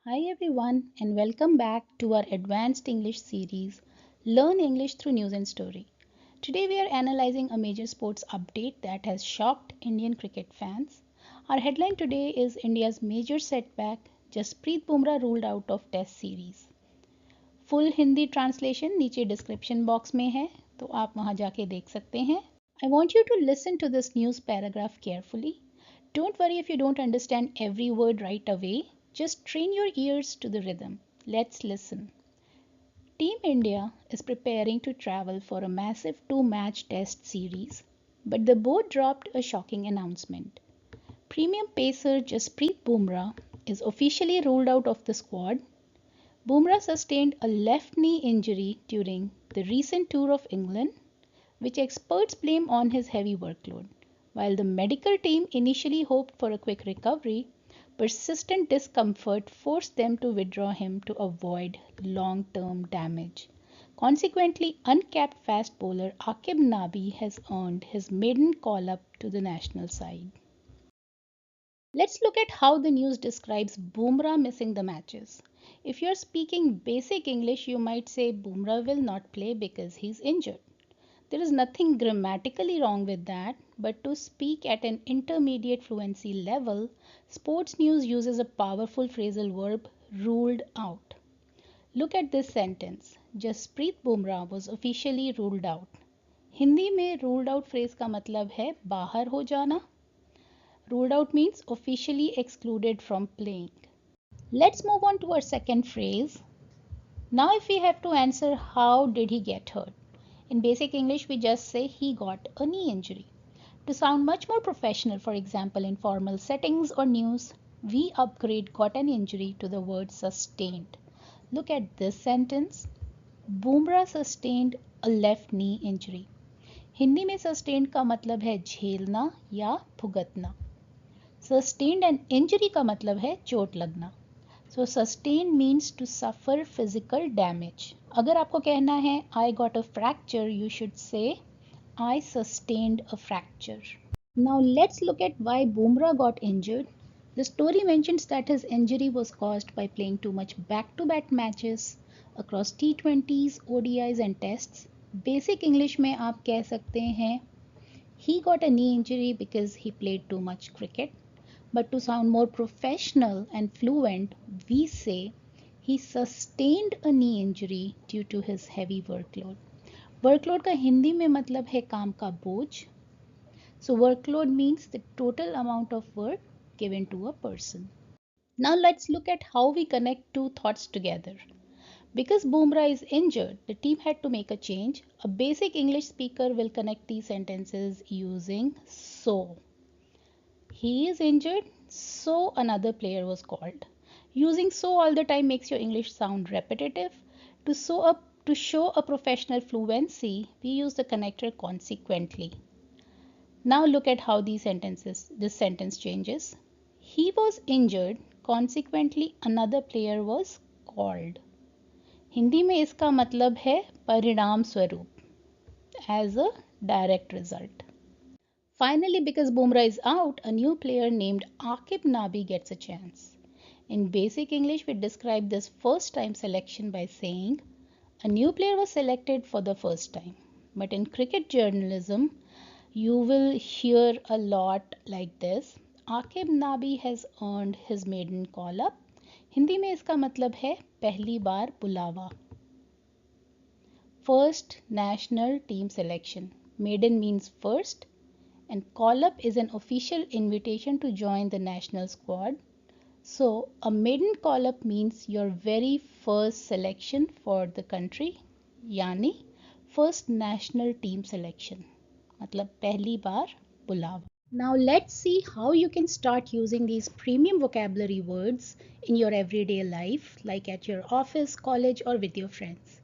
Hi everyone and welcome back to our advanced English series Learn English through News and Story. Today we are analyzing a major sports update that has shocked Indian cricket fans. Our headline today is India's major setback, Jasprit Bumrah ruled out of Test series. Full Hindi translation नीचे description box में है तो आप वहां जाके देख सकते हैं. I want you to listen to this news paragraph carefully. Don't worry if you don't understand every word right away. Just train your ears to the rhythm. Let's listen. Team India is preparing to travel for a massive two-match test series, but the board dropped a shocking announcement. Premium pacer Jasprit Bumrah is officially ruled out of the squad. Bumrah sustained a left knee injury during the recent tour of England, which experts blame on his heavy workload. While the medical team initially hoped for a quick recovery, persistent discomfort forced them to withdraw him to avoid long-term damage. Consequently, uncapped fast bowler Aqib Nabi has earned his maiden call-up to the national side. Let's look at how the news describes Bumrah missing the matches. If you're speaking basic English, you might say Bumrah will not play because he's injured. There is nothing grammatically wrong with that, but to speak at an intermediate fluency level, sports news uses a powerful phrasal verb ruled out. Look at this sentence. Jasprit Bumrah was officially ruled out. Hindi में ruled out phrase का मतलब है बाहर हो जाना. Ruled out means officially excluded from playing. Let's move on to our second phrase. Now if we have to answer how did he get hurt? In basic English, we just say he got a knee injury. To sound much more professional, for example, in formal settings or news, we upgrade got an injury to the word sustained. Look at this sentence. Bumrah sustained a left knee injury. Hindi में sustained का मतलब है झेलना या भुगतना. Sustained an injury का मतलब है चोट लगना. So sustain means to suffer physical damage. अगर आपको कहना है I got a fracture, you should say I sustained a fracture. Now let's look at why Bumrah got injured. The story mentions that his injury was caused by playing too much back-to-back matches across T20s, ODIs and tests. Basic English में आप कह सकते हैं he got a knee injury because he played too much cricket. But to sound more professional and fluent, we say he sustained a knee injury due to his heavy workload. Workload का हिंदी में मतलब है काम का बोझ. So workload means the total amount of work given to a person. Now let's look at how we connect two thoughts together. Because Bumrah is injured, the team had to make a change. A basic English speaker will connect these sentences using so. He is injured, so another player was called. Using so all the time makes your English sound repetitive. To show a professional fluency, we use the connector consequently. Now look at how this sentence changes. He was injured, consequently another player was called. Hindi में इसका मतलब है परिणाम स्वरूप, as a direct result. Finally, because Bumrah is out, a new player named Aqib Nabi gets a chance. In basic English, we describe this first time selection by saying a new player was selected for the first time. But in cricket journalism, you will hear a lot like this. Aqib Nabi has earned his maiden call-up. Hindi में इसका मतलब है पहली बार बुलावा. First national team selection. Maiden means first. And call-up is an official invitation to join the national squad. So a maiden call-up means your very first selection for the country, यानी first national team selection. मतलब पहली बार बुलावा. Now let's see how you can start using these premium vocabulary words in your everyday life, like at your office, college, or with your friends.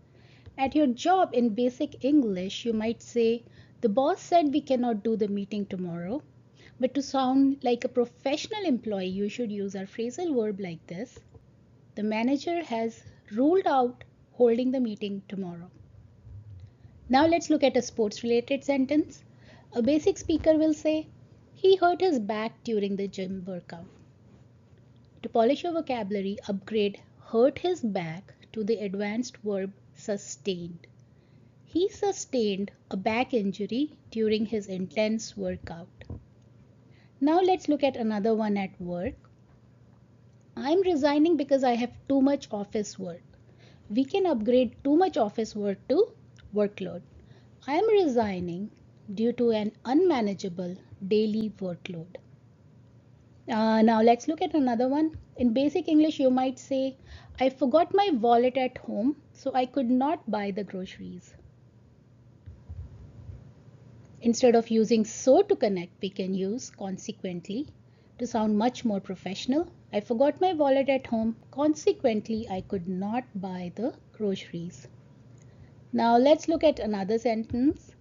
At your job in basic English, you might say, the boss said we cannot do the meeting tomorrow. But to sound like a professional employee, you should use our phrasal verb like this. The manager has ruled out holding the meeting tomorrow. Now let's look at a sports-related sentence. A basic speaker will say, he hurt his back during the gym workout. To polish your vocabulary, upgrade hurt his back to the advanced verb sustained. He sustained a back injury during his intense workout. Now let's look at another one at work. I'm resigning because I have too much office work. We can upgrade too much office work to workload. I am resigning due to an unmanageable daily workload. Now let's look at another one. In basic English, you might say, I forgot my wallet at home, so I could not buy the groceries. Instead of using so to connect, we can use consequently to sound much more professional. I forgot my wallet at home. Consequently, I could not buy the groceries. Now let's look at another sentence.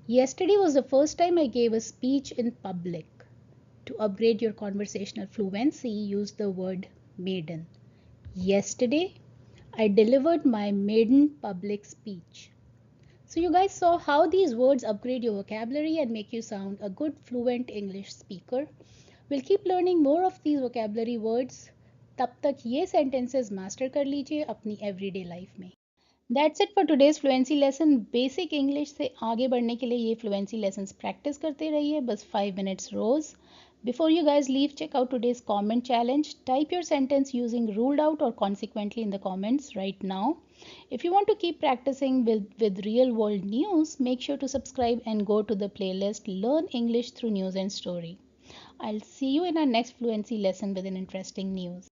Yesterday was the first time I gave a speech in public. To upgrade your conversational fluency, use the word maiden. Yesterday, I delivered my maiden public speech. So you guys saw how these words upgrade your vocabulary and make you sound a good fluent English speaker. We'll keep learning more of these vocabulary words. तब तक ये sentences master कर लीजिए अपनी everyday life में. That's it for today's fluency lesson. Basic English से आगे बढ़ने के लिए ये fluency lessons practice करते रहिए बस 5 minutes rose. Before you guys leave, check out today's comment challenge. Type your sentence using ruled out or consequently in the comments right now. If you want to keep practicing with real world news, make sure to subscribe and go to the playlist Learn English Through News and Story. I'll see you in our next fluency lesson with an interesting news.